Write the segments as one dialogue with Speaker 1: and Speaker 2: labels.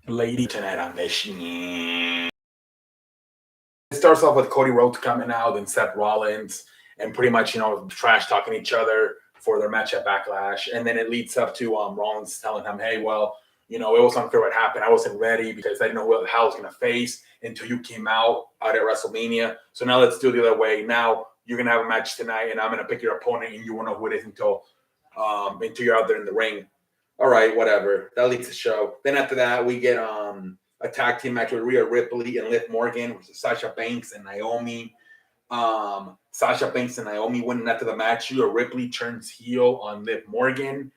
Speaker 1: Lady tonight on this. It starts off with Cody Rhodes coming out and Seth Rollins and pretty much, trash talking each other for their match at Backlash. And then it leads up to Rollins telling him, hey, well, it was unfair what happened. I wasn't ready because I didn't know what the hell I was going to face until you came out at WrestleMania. So now let's do it the other way. Now you're going to have a match tonight and I'm going to pick your opponent and you won't know who it is until you're out there in the ring. All right, whatever. That leads the show. Then after that, we get a tag team match with Rhea Ripley and Liv Morgan versus Sasha Banks and Naomi. Sasha Banks and Naomi winning after the match. Rhea Ripley turns heel on Liv Morgan.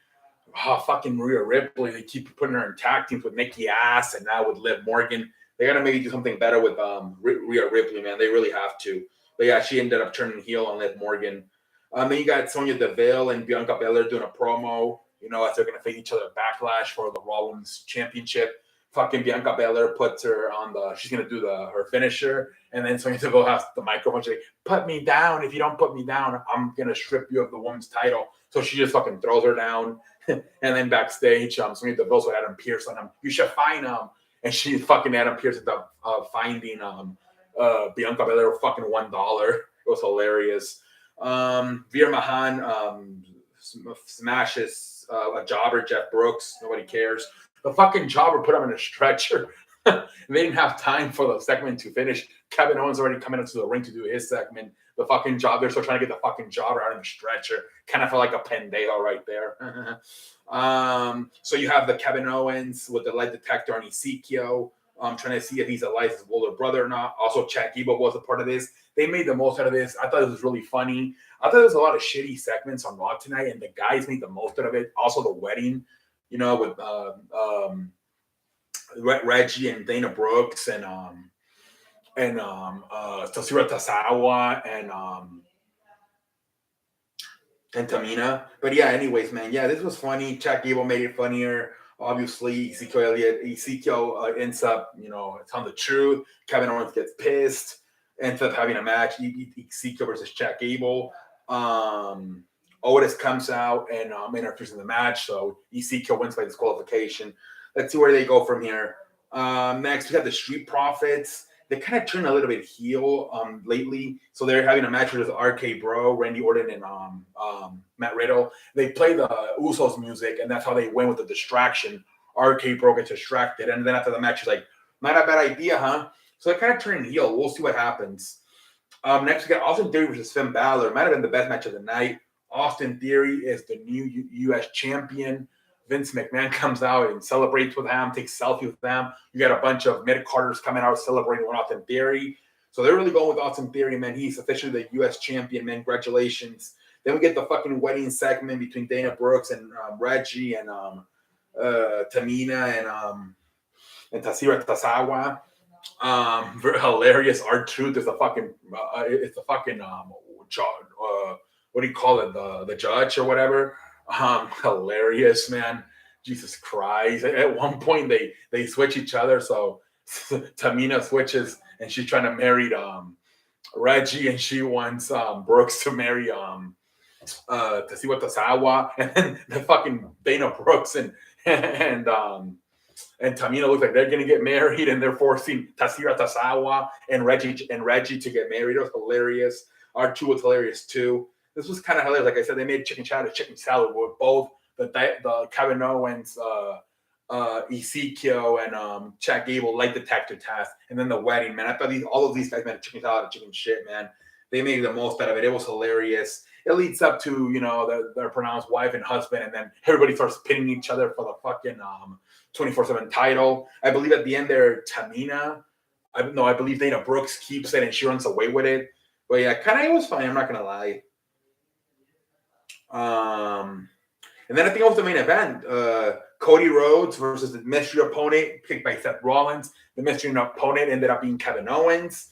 Speaker 1: Oh, fucking Rhea Ripley. They keep putting her in tag teams with Nikki Ass and now with Liv Morgan. They gotta maybe do something better with Rhea Ripley, man. They really have to. But yeah, she ended up turning heel on Liv Morgan. Then you got Sonya Deville and Bianca Belair doing a promo. As they're gonna face each other Backlash for the Raw Women's Championship. Fucking Bianca Belair puts her on she's gonna do her finisher, and then Sonya Deville has the microphone. She's like, "Put me down. If you don't put me down, I'm gonna strip you of the women's title." So she just fucking throws her down, and then backstage, Sonya Deville so Adam Pearce on him. You should fine him, and she fucking Adam Pearce ended up finding Bianca Belair fucking $1. It was hilarious. Veer Mahan smashes a jobber, Jeff Brooks. Nobody cares. The fucking jobber put him in a stretcher. They didn't have time for the segment to finish. Kevin Owens already coming into the ring to do his segment. The fucking job, they're still trying to get the fucking jobber out of the stretcher. Kind of felt like a pendejo right there. So you have the Kevin Owens with the lie detector on Ezekiel. Trying to see if he's Elias's older brother or not. Also, Chad Gable was a part of this. They made the most out of this. I thought it was really funny. I thought there was a lot of shitty segments on Raw tonight, and the guys made the most out of it. Also, the wedding, with Reggie and Dana Brooks and Toshiro Tasawa and Tamina. But yeah, anyways, man, yeah, this was funny. Chad Gable made it funnier. Obviously, Ezekiel ends up, telling the truth. Kevin Owens gets pissed, ends up having a match. Ezekiel versus Chad Gable. Otis comes out and interferes in the match, so Ezekiel wins by disqualification. Let's see where they go from here. Next, we have the Street Profits. They kind of turned a little bit heel lately, so they're having a match with RK Bro, Randy Orton, and Matt Riddle. They play the Usos music, and that's how they win with the distraction. RK Bro gets distracted, and then after the match, he's like, "Not a bad idea, huh?" So they kind of turn heel. We'll see what happens. Next, we got Austin Theory versus Finn Balor. Might have been the best match of the night. Austin Theory is the new U.S. champion. Vince McMahon comes out and celebrates with them, takes selfies with them. You got a bunch of mid-carders coming out celebrating with Austin Theory. So they're really going with Austin Theory, man. He's officially the U.S. champion, man. Congratulations. Then we get the fucking wedding segment between Dana Brooks and Reggie and Tamina and Tatsira Tasawa. Very hilarious. R-Truth is a fucking what do you call it, the judge or whatever. Hilarious, man. Jesus Christ. At one point they switch each other, so Tamina switches and she's trying to marry Reggie, and she wants Brooks to marry Tatsira Tasawa, and then the fucking Dana Brooks and Tamina looks like they're gonna get married, and they're forcing Tatsira Tasawa and Reggie to get married. It was hilarious. R2 was hilarious too. This was kind of hilarious. Like I said, they made chicken salad with both the Kevin Owens, Ezekiel, and Chad Gable light detector test, and then the wedding. Man, I thought all of these guys made chicken salad and chicken shit. Man, they made the most out of it. It was hilarious. It leads up to their pronounced wife and husband, and then everybody starts pinning each other for the fucking 24/7 title. I believe at the end there, Tamina. I believe Dana Brooks keeps it and she runs away with it. But yeah, kind of it was funny. I'm not gonna lie. And then I think it was the main event. Cody Rhodes versus the mystery opponent picked by Seth Rollins. The mystery opponent ended up being Kevin Owens.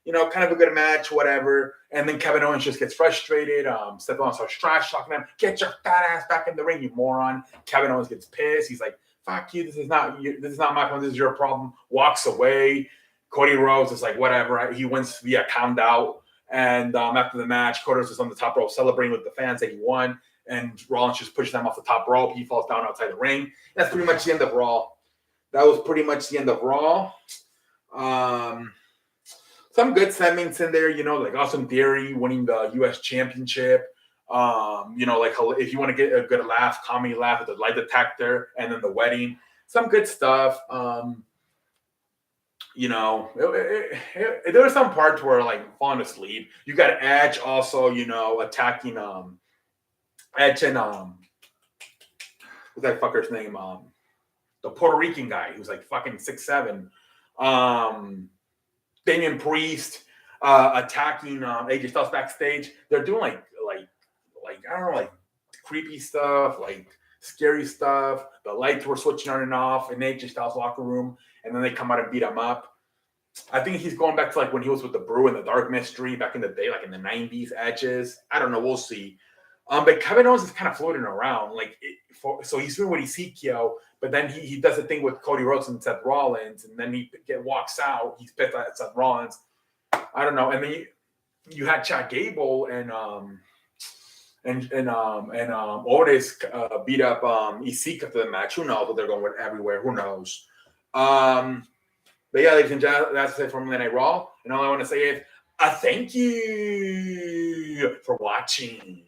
Speaker 1: Kind of a good match, whatever. And then Kevin Owens just gets frustrated. Seth Rollins starts trash talking him. Get your fat ass back in the ring, you moron. Kevin Owens gets pissed. He's like, fuck you. This is not my problem. This is your problem. Walks away. Cody Rhodes is like, whatever. He wins via count out. And after the match, Cody Rhodes is on the top rope celebrating with the fans that he won. And Rollins just pushes him off the top rope. He falls down outside the ring. That's pretty much the end of Raw. that was pretty much the end of Raw. Some good segments in there, like Austin Theory winning the U.S. Championship. Like if you want to get a good laugh, comedy laugh at the lie detector, and then the wedding. Some good stuff. There were some parts where like falling asleep. You got Edge also, attacking Edge and what's that fucker's name? The Puerto Rican guy who's like fucking 6'7". Damian Priest attacking AJ Styles backstage. They're doing like I don't know, like creepy stuff, like scary stuff. The lights were switching on and off in AJ Styles locker room, and then they come out and beat him up. I think he's going back to like when he was with the Brew and the Dark Mystery back in the day, like in the 90s edges. I don't know. We'll see. But Kevin Owens is kind of floating around. So he's doing what Ezekiel, but then he does a thing with Cody Rhodes and Seth Rollins, and then he walks out. He's pissed at Seth Rollins. I don't know. And then you had Chad Gable and Otis beat up Ezekiel after the match. Who knows what they're going with everywhere? Who knows? But yeah, ladies and gentlemen, that's it from Monday Night Raw. And all I want to say is thank you for watching.